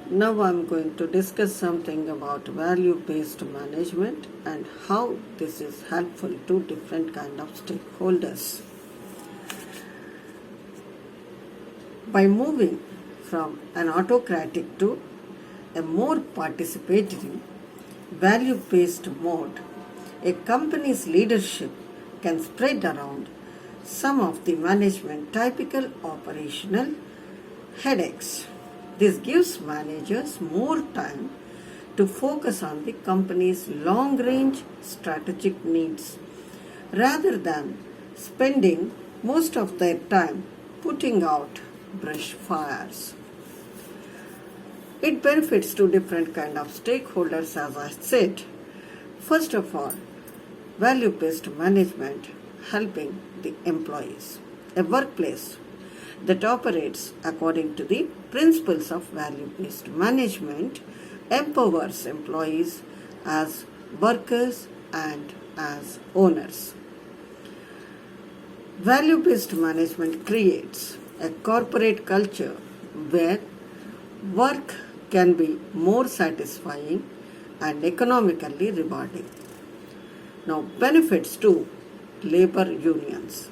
Now I'm going to discuss something about value-based management and how this is helpful to different kind of stakeholders. By moving from an autocratic to a more participatory, value-based mode, a company's leadership can spread around some of the management typical operational headaches. This gives managers more time to focus on the company's long-range strategic needs rather than spending most of their time putting out brush fires. It benefits to different kind of stakeholders, as I said. First of all, value-based management helping the employees. A workplace that operates according to the principles of value-based management empowers employees as workers and as owners. Value-based management creates a corporate culture where work can be more satisfying and economically rewarding. Now, benefits to labor unions.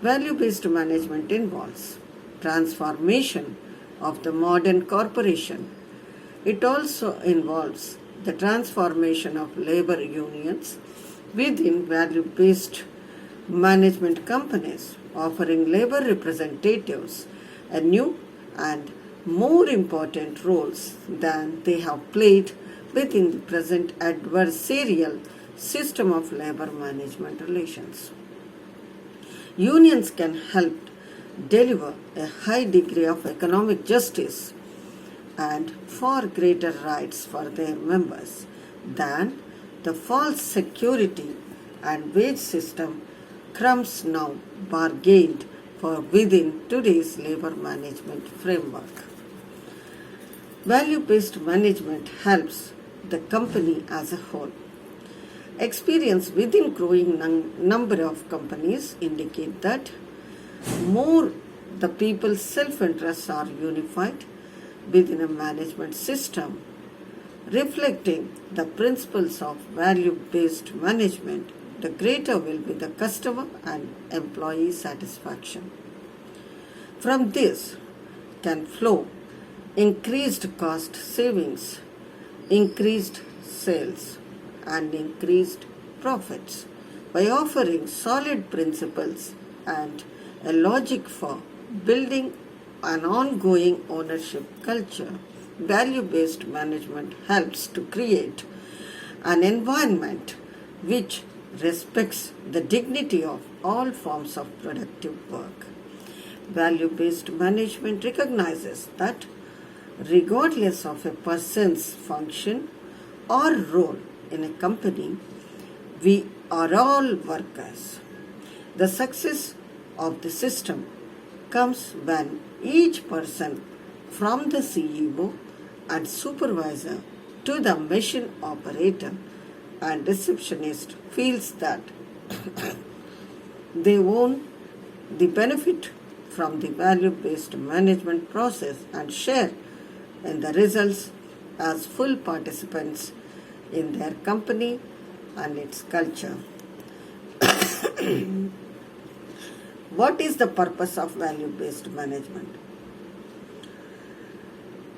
Value-based management involves transformation of the modern corporation. It also involves the transformation of labor unions within value-based management companies, offering labor representatives a new and more important roles than they have played within the present adversarial system of labor management relations. Unions can help deliver a high degree of economic justice and far greater rights for their members than the false security and wage system crumbs now bargained for within today's labor management framework. Value-based management helps the company as a whole. Experience within growing number of companies indicate that more the people's self-interests are unified within a management system, reflecting the principles of value-based management, the greater will be the customer and employee satisfaction. From this can flow increased cost savings, increased sales, and increased profits. By offering solid principles and a logic for building an ongoing ownership culture, value-based management helps to create an environment which respects the dignity of all forms of productive work. Value-based management recognizes that regardless of a person's function or role in a company, we are all workers. The success of the system comes when each person, from the CEO and supervisor to the machine operator and receptionist, feels that they own the benefit from the value-based management process and share in the results as full participants in their company and its culture. What is the purpose of value-based management?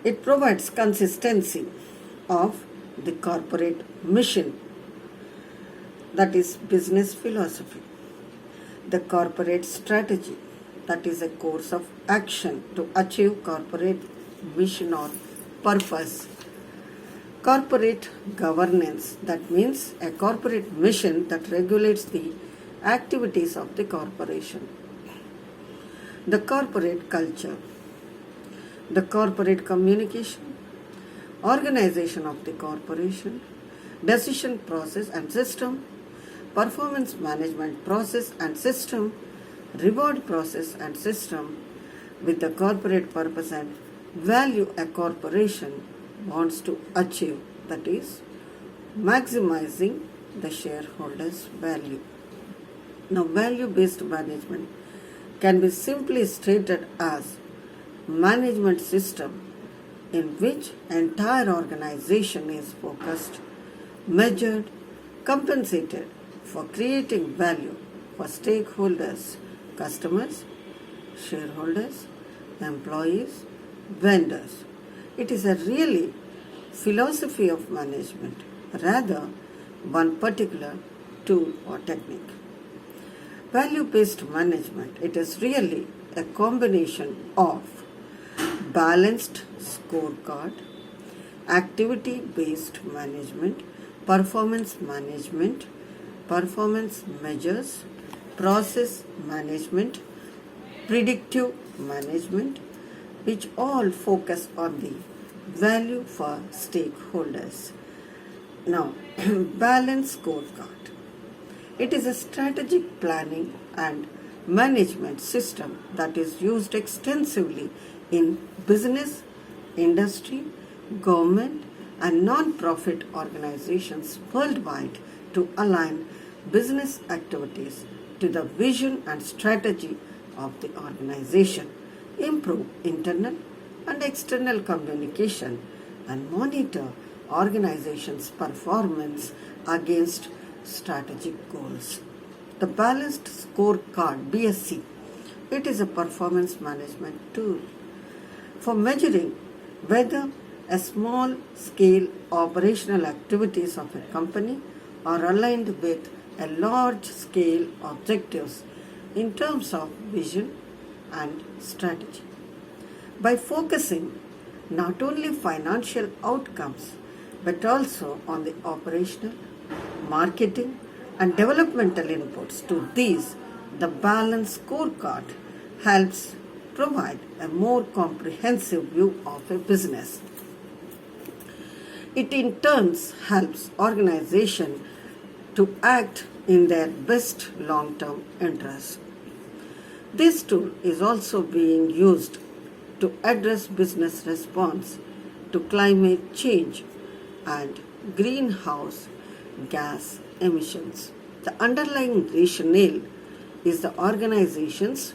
It provides consistency of the corporate mission, that is business philosophy, the corporate strategy, that is a course of action to achieve corporate mission or purpose. Corporate governance, that means a corporate mission that regulates the activities of the corporation. The corporate culture, the corporate communication, organization of the corporation, decision process and system, performance management process and system, reward process and system, with the corporate purpose and value a corporation wants to achieve, that is, maximizing the shareholders' value. Now, value-based management can be simply stated as management system in which entire organization is focused, measured, compensated for creating value for stakeholders, customers, shareholders, employees, vendors. It is a really philosophy of management, rather one particular tool or technique. Value-based management, it is really a combination of balanced scorecard, activity-based management, performance management, performance measures, process management, predictive management, which all focus on the value for stakeholders. Now, balanced scorecard. It is a strategic planning and management system that is used extensively in business, industry, government, and non-profit organizations worldwide to align business activities to the vision and strategy of the organization, improve internal and external communication, and monitor organization's performance against strategic goals. The Balanced Scorecard (BSC), it is a performance management tool for measuring whether a small scale operational activities of a company are aligned with a large scale objectives in terms of vision and strategy. By focusing not only financial outcomes but also on the operational, marketing, and developmental inputs to these, the balanced scorecard helps provide a more comprehensive view of a business. It in turn helps organizations to act in their best long-term interest. This tool is also being used to address business response to climate change and greenhouse gas emissions. The underlying rationale is the organizations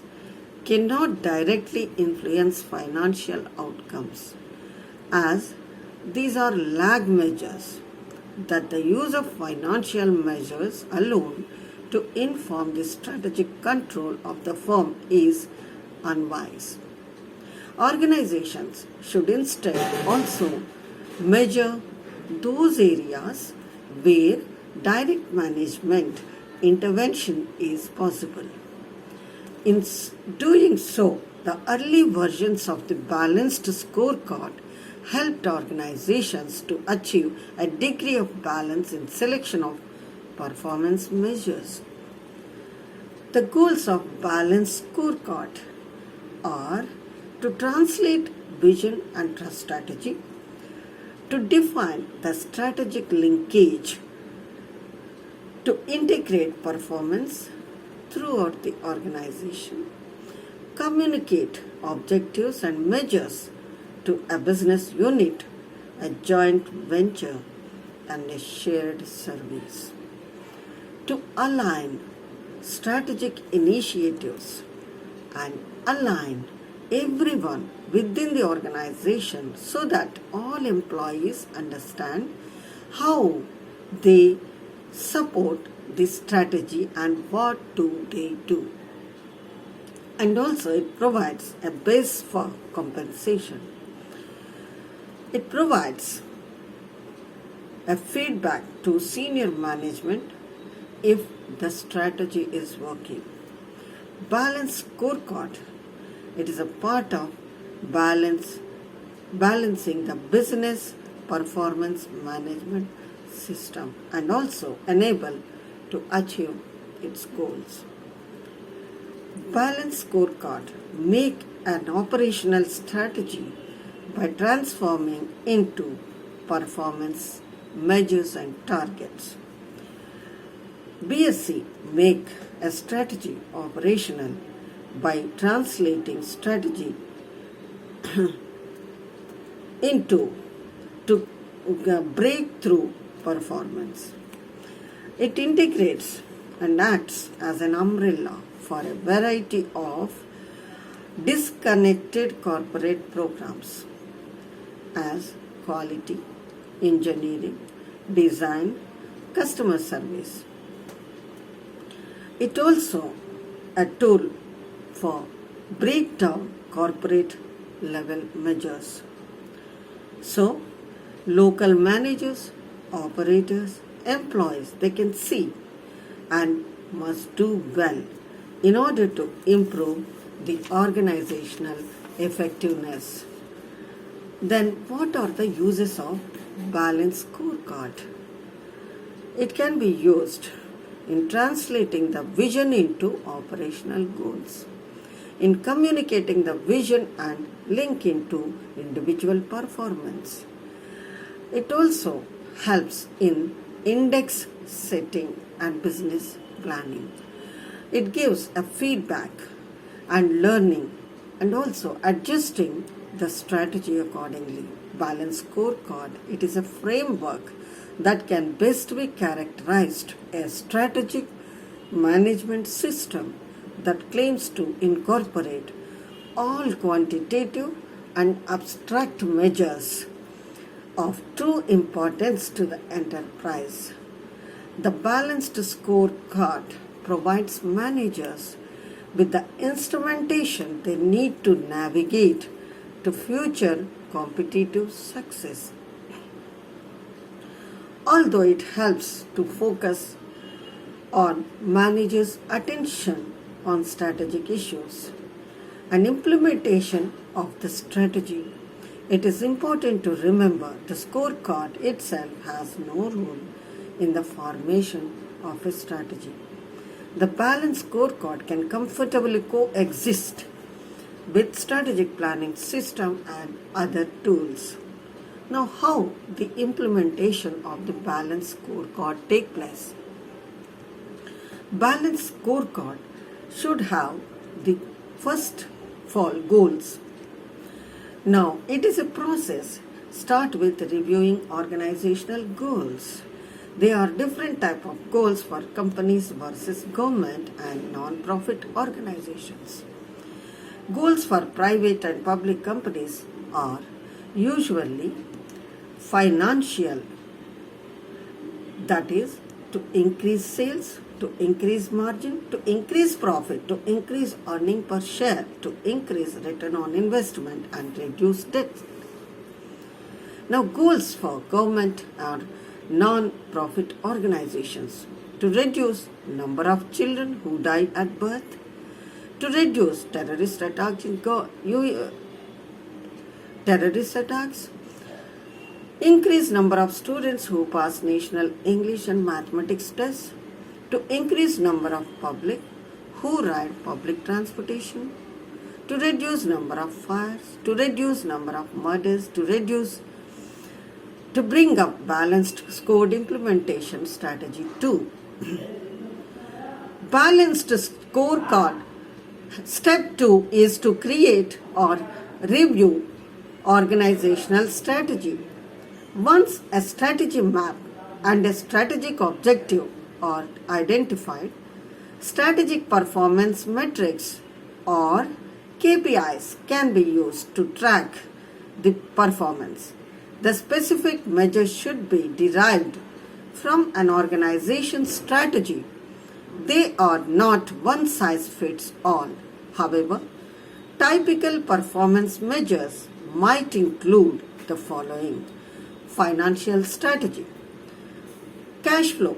cannot directly influence financial outcomes, as these are lag measures, that the use of financial measures alone to inform the strategic control of the firm is unwise. Organizations should instead also measure those areas where direct management intervention is possible. In doing so, the early versions of the balanced scorecard helped organizations to achieve a degree of balance in selection of performance measures. The goals of balanced scorecard are to translate vision and trust strategy, to define the strategic linkage, to integrate performance throughout the organization, communicate objectives and measures to a business unit, a joint venture, and a shared service, to align strategic initiatives and align everyone within the organization so that all employees understand how they support this strategy and what do they do. And also it provides a base for compensation. It provides a feedback to senior management if the strategy is working. Balanced scorecard, it is a part of balancing the business performance management system and also enable to achieve its goals. Balanced scorecard make an operational strategy by transforming into performance measures and targets. BSC make a strategy operational by translating strategy into to breakthrough performance. It integrates and acts as an umbrella for a variety of disconnected corporate programs. as quality, engineering, design, customer service. It also a tool for breakdown corporate level measures. So, local managers, operators, employees, they can see and must do well in order to improve the organizational effectiveness. Then, what are the uses of balanced scorecard? It can be used in translating the vision into operational goals, in communicating the vision and link into individual performance. It also helps in index setting and business planning. It gives a feedback and learning and also adjusting the strategy accordingly. Balanced scorecard, it is a framework that can best be characterized as strategic management system that claims to incorporate all quantitative and abstract measures of true importance to the enterprise. The balanced scorecard provides managers with the instrumentation they need to navigate to future competitive success. Although it helps to focus on managers' attention on strategic issues and implementation of the strategy, it is important to remember the scorecard itself has no role in the formation of a strategy. The balanced scorecard can comfortably coexist with strategic planning system and other tools. Now, how the implementation of the balanced scorecard take place? Balanced scorecard should have the first of all goals. Now, it is a process. Start with reviewing organizational goals. There are different type of goals for companies versus government and non-profit organizations. Goals for private and public companies are usually financial, that is, to increase sales, to increase margin, to increase profit, to increase earning per share, to increase return on investment and reduce debt. Now, goals for government or non-profit organizations: to reduce number of children who die at birth, to reduce terrorist attacks, increase number of students who pass national English and mathematics tests, to increase number of public who ride public transportation, to reduce number of fires, to reduce number of murders, to bring up balanced scored implementation strategy 2. Balanced scorecard. Step 2 is to create or review organizational strategy. Once a strategy map and a strategic objective are identified, strategic performance metrics or KPIs can be used to track the performance. The specific measures should be derived from an organization's strategy. They are not one size fits all. However, typical performance measures might include the following: financial strategy. Cash flow.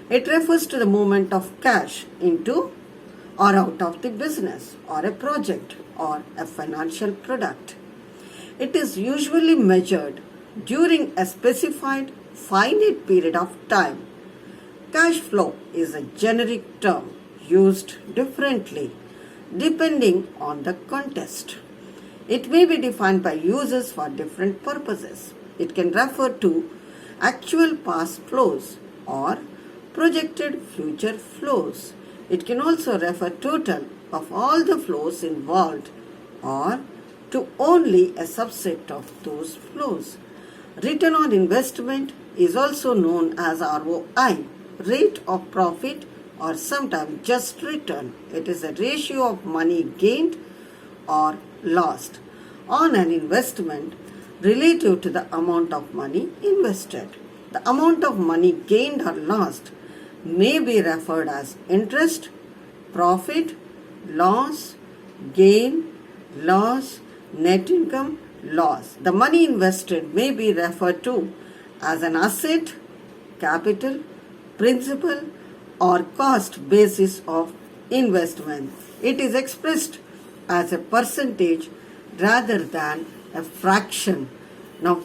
It refers to the movement of cash into or out of the business or a project or a financial product. It is usually measured during a specified finite period of time. Cash flow is a generic term used differently depending on the context. It may be defined by users for different purposes. It can refer to actual past flows or projected future flows. It can also refer total of all the flows involved or to only a subset of those flows. Return on investment is also known as ROI, rate of profit, or sometimes just return. It is a ratio of money gained or lost on an investment relative to the amount of money invested. The amount of money gained or lost may be referred as interest, profit, loss, gain, loss, net income, loss. The money invested may be referred to as an asset, capital, principal, or cost basis of investment. It is expressed as a percentage rather than a fraction. Now,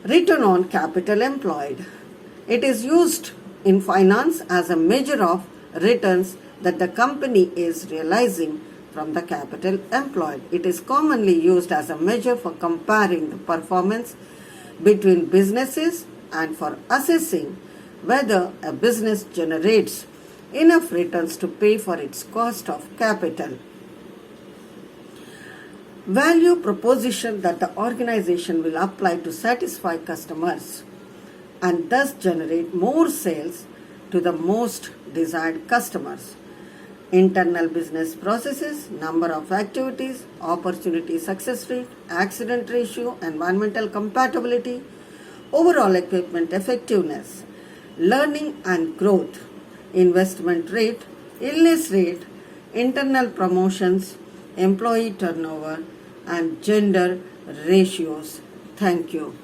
return on capital employed. It is used in finance as a measure of returns that the company is realizing from the capital employed. It is commonly used as a measure for comparing the performance between businesses and for assessing whether a business generates enough returns to pay for its cost of capital. Value proposition that the organization will apply to satisfy customers and thus generate more sales to the most desired customers. Internal business processes, number of activities, opportunity success rate, accident ratio, environmental compatibility, overall equipment effectiveness, learning and growth, investment rate, illness rate, internal promotions, employee turnover, and gender ratios. Thank you.